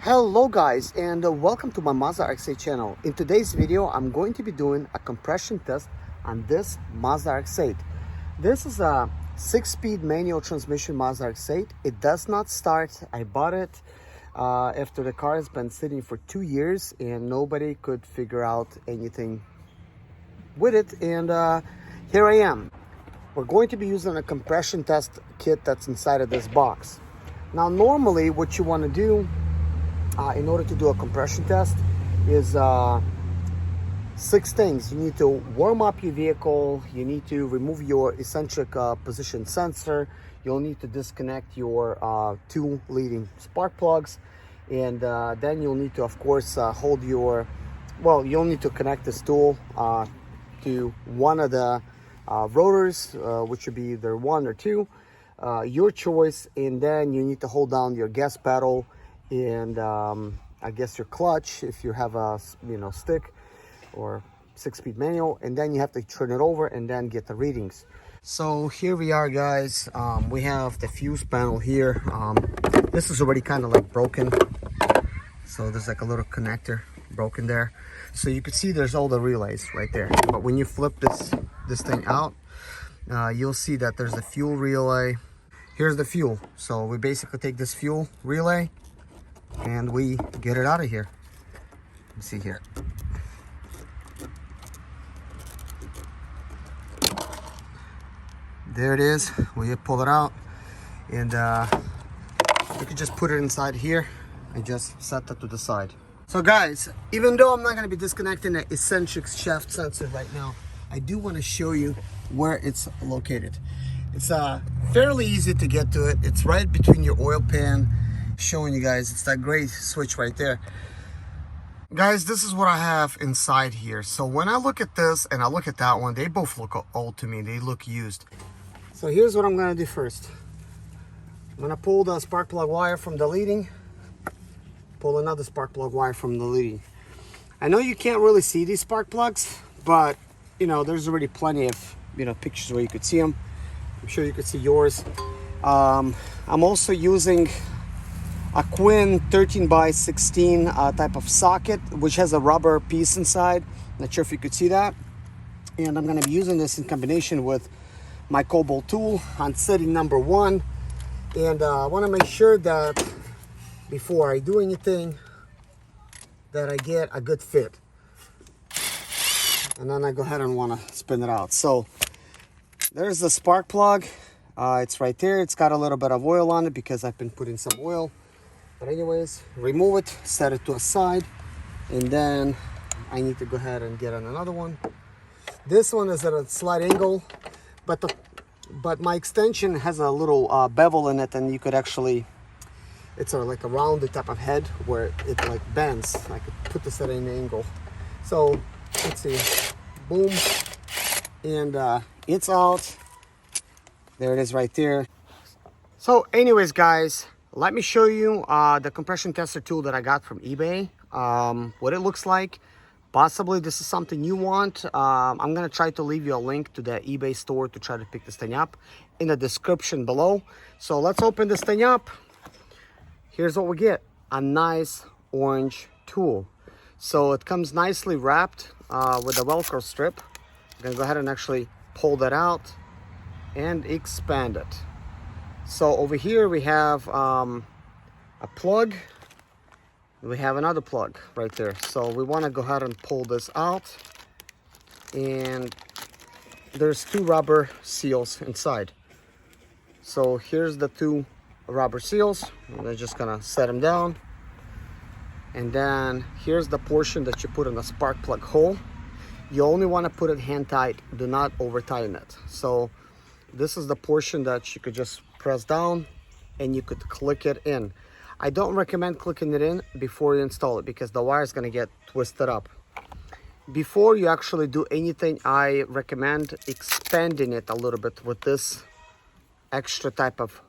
Hello guys, and welcome to my Mazda RX8 channel. In today's video I'm going to be doing a compression test on this Mazda RX8. This is a 6-speed manual transmission Mazda RX8. It does not start. I bought it after the car has been sitting for 2 years and nobody could figure out anything with it, and here I am. We're going to be using a compression test kit that's inside of this box. Now normally what you want to do in order to do a compression test is 6 things. You need to warm up your vehicle, you need to remove your eccentric position sensor, you'll need to disconnect your 2 leading spark plugs, and then you'll need to, of course, hold your, you'll need to connect this tool to one of the rotors, which would be either 1 or 2, your choice, and then you need to hold down your gas pedal and I guess your clutch if you have a stick or 6-speed manual, and then you have to turn it over and then get the readings. So here we are, guys. We have the fuse panel here. This is already kind of like broken, so there's like a little connector broken there, so you can see there's all the relays right there. But when you flip this thing out, you'll see that there's a fuel relay. Here's the fuel. So we basically take this fuel relay and we get it out of here. Let's see here. There it is. We pull it out, and you can just put it inside here and just set that to the side. So guys, even though I'm not going to be disconnecting the eccentric shaft sensor right now, I do want to show you where it's located. It's fairly easy to get to it. It's right between your oil pan. Showing you guys, it's that gray switch right there. Guys, this is what I have inside here. So when I look at this and I look at that one, they both look old to me. They look used. So here's what I'm going to do first. I'm going to pull the spark plug wire from the leading, pull another spark plug wire from the leading. I know you can't really see these spark plugs, but there's already plenty of pictures where you could see them. I'm sure you could see yours. I'm also using a Quinn 13x16 type of socket, which has a rubber piece inside. Not sure if you could see that. And I'm going to be using this in combination with my Cobalt tool on setting number 1. And I want to make sure that before I do anything that I get a good fit. And then I go ahead and want to spin it out. So there's the spark plug. It's right there. It's got a little bit of oil on it because I've been putting some oil. But anyways, remove it, set it to a side, and then I need to go ahead and get on another one. This one is at a slight angle, but my extension has a little bevel in it, and you could actually, it's like a rounded type of head where it like bends. I could put this at an angle. So let's see, boom, and it's out. There it is right there. So anyways, guys, let me show you the compression tester tool that I got from eBay, what it looks like. Possibly this is something you want. I'm going to try to leave you a link to the eBay store to try to pick this thing up in the description below. So let's open this thing up. Here's what we get. A nice orange tool. So it comes nicely wrapped with a Velcro strip. I'm going to go ahead and actually pull that out and expand it. So over here we have a plug. We have another plug right there. So we want to go ahead and pull this out. And there's 2 rubber seals inside. So here's the 2 rubber seals. I'm just going to set them down. And then here's the portion that you put in the spark plug hole. You only want to put it hand tight. Do not over tighten it. So this is the portion that you could just press down and you could click it in. I don't recommend clicking it in before you install it because the wire is going to get twisted up. Before you actually do anything, I recommend expanding it a little bit with this extra type of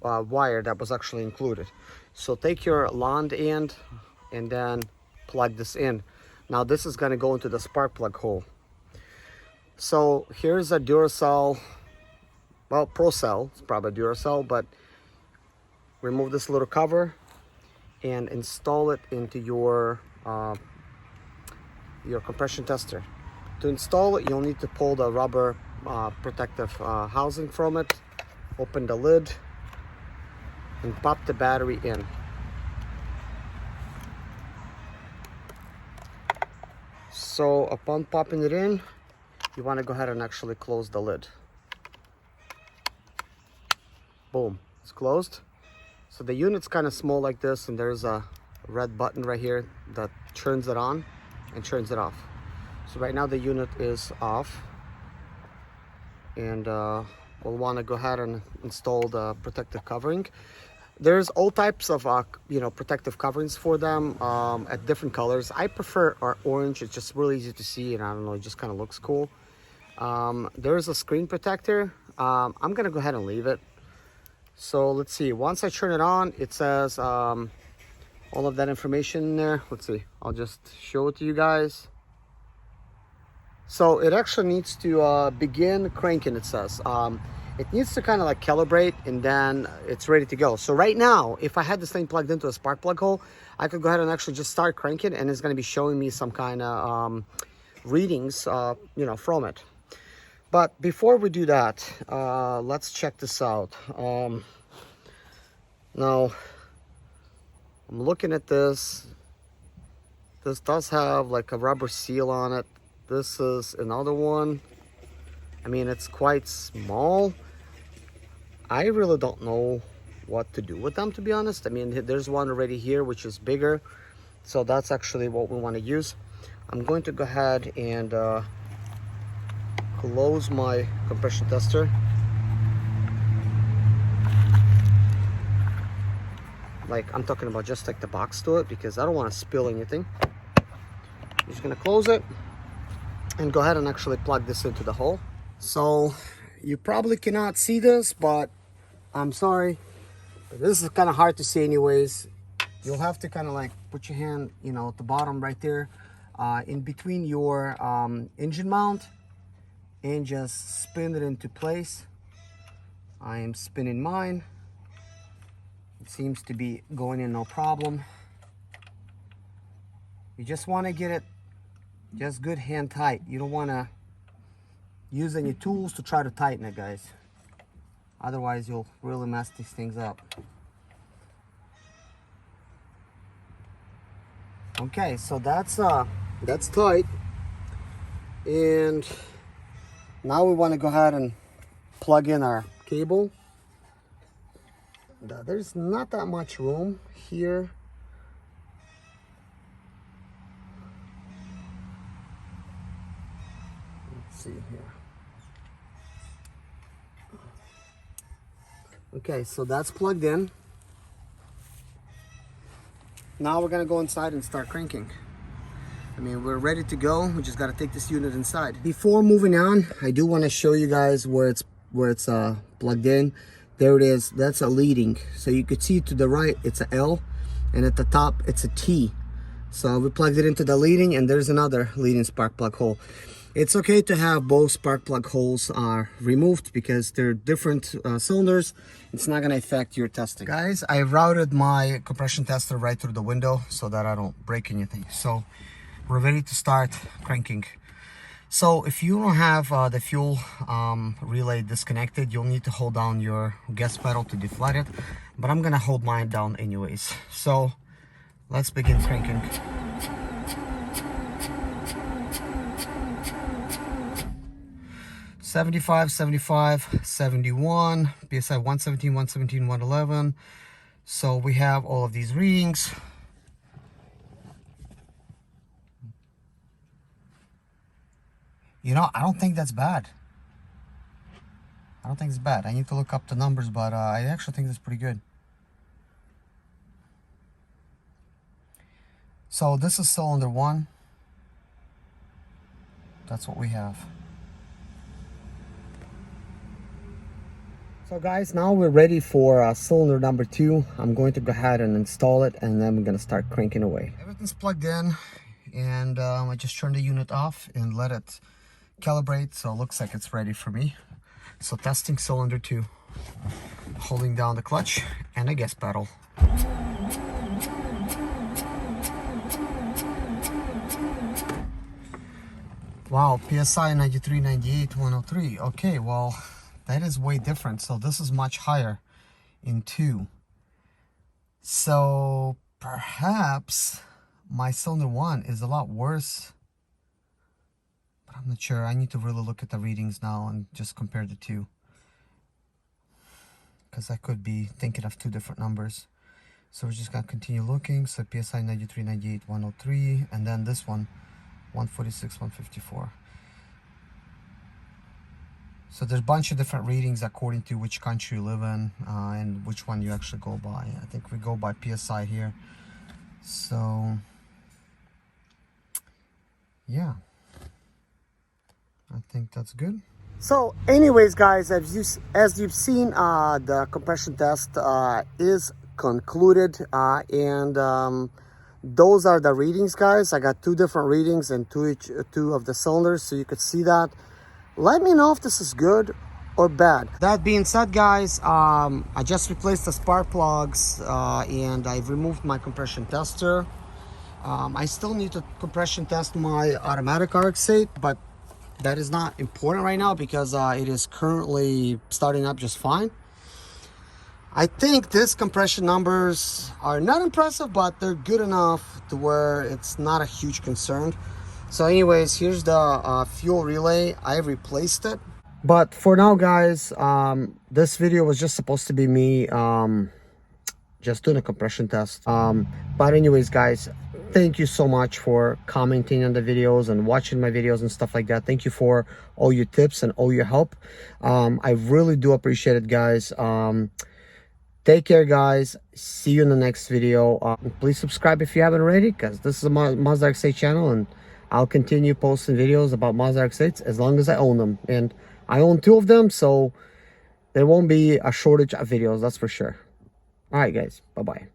wire that was actually included. So take your long end and then plug this in. Now this is going to go into the spark plug hole. So here's a Duracell, Pro Cell, it's probably Duracell, but remove this little cover and install it into your compression tester. To install it, you'll need to pull the rubber protective housing from it, open the lid, and pop the battery in. So upon popping it in, you want to go ahead and actually close the lid. Boom, it's closed. So the unit's kind of small like this, and there's a red button right here that turns it on and turns it off. So right now the unit is off, and we'll want to go ahead and install the protective covering. There's all types of protective coverings for them at different colors. I prefer our orange. It's just really easy to see, and I don't know, it just kind of looks cool. There's a screen protector. I'm gonna go ahead and leave it. So let's see, once I turn it on, it says all of that information in there. Let's see, I'll just show it to you guys. So it actually needs to begin cranking, it says. It needs to kind of like calibrate, and then it's ready to go. So right now, if I had this thing plugged into a spark plug hole, I could go ahead and actually just start cranking, and it's going to be showing me some kind of readings, from it. But before we do that, let's check this out. Now, I'm looking at this. This does have like a rubber seal on it. This is another one. I mean, it's quite small. I really don't know what to do with them, to be honest. I mean, there's one already here which is bigger, so that's actually what we want to use. I'm going to go ahead and close my compression tester. Like, I'm talking about just like the box to it, because I don't want to spill anything. I'm just gonna close it and go ahead and actually plug this into the hole. So you probably cannot see this, but I'm sorry, but this is kind of hard to see anyways. You'll have to kind of like put your hand, at the bottom right there, in between your engine mount, and just spin it into place. I am spinning mine. It seems to be going in no problem. You just want to get it just good hand tight. You don't want to use any tools to try to tighten it, guys. Otherwise, you'll really mess these things up. Okay, so that's tight. And now we want to go ahead and plug in our cable. There's not that much room here. Let's see here. Okay, so that's plugged in. Now we're gonna go inside and start cranking. I mean, we're ready to go. We just gotta take this unit inside. Before moving on, I do want to show you guys where it's plugged in. There it is. That's a leading. So you could see to the right, it's a L, and at the top, it's a T. So we plugged it into the leading, and there's another leading spark plug hole. It's okay to have both spark plug holes removed because they're different cylinders. It's not going to affect your testing. Guys, I routed my compression tester right through the window so that I don't break anything. So we're ready to start cranking. So if you don't have the fuel relay disconnected, you'll need to hold down your gas pedal to deflate it. But I'm going to hold mine down anyways. So let's begin cranking. $75, $75, $71, PSI 117, 117, 111. So we have all of these readings. I don't think that's bad. I don't think it's bad. I need to look up the numbers, but I actually think that's pretty good. So this is cylinder 1. That's what we have. So guys, now we're ready for cylinder number 2. I'm going to go ahead and install it, and then we're going to start cranking away. Everything's plugged in, and I just turned the unit off and let it calibrate, so it looks like it's ready for me. So testing cylinder 2, holding down the clutch and the gas pedal. Wow, PSI 93, 98, 103. Okay, well, that is way different. So this is much higher in 2. So perhaps my cylinder 1 is a lot worse. But I'm not sure. I need to really look at the readings now and just compare the two. Because I could be thinking of 2 different numbers. So we're just going to continue looking. So PSI 93, 98, 103. And then this one, 146, 154. So there's a bunch of different readings according to which country you live in and which one you actually go by. I think we go by PSI here. So, yeah. I think that's good. So anyways, guys, as you've seen, the compression test is concluded. Those are the readings, guys. I got 2 different readings and two of the cylinders, so you could see that. Let me know if this is good or bad. That being said, guys, I just replaced the spark plugs and I've removed my compression tester. I still need to compression test my automatic RX8, but that is not important right now because it is currently starting up just fine. I think these compression numbers are not impressive, but they're good enough to where it's not a huge concern. So anyways, here's the fuel relay. I replaced it. But for now, guys, this video was just supposed to be me just doing a compression test. But anyways, guys, thank you so much for commenting on the videos and watching my videos and stuff like that. Thank you for all your tips and all your help. I really do appreciate it, guys. Take care, guys. See you in the next video. Please subscribe if you haven't already, because this is a Mazda RX-8 channel, and I'll continue posting videos about Mazda RX-8s as long as I own them. And I own 2 of them, so there won't be a shortage of videos, that's for sure. All right, guys. Bye-bye.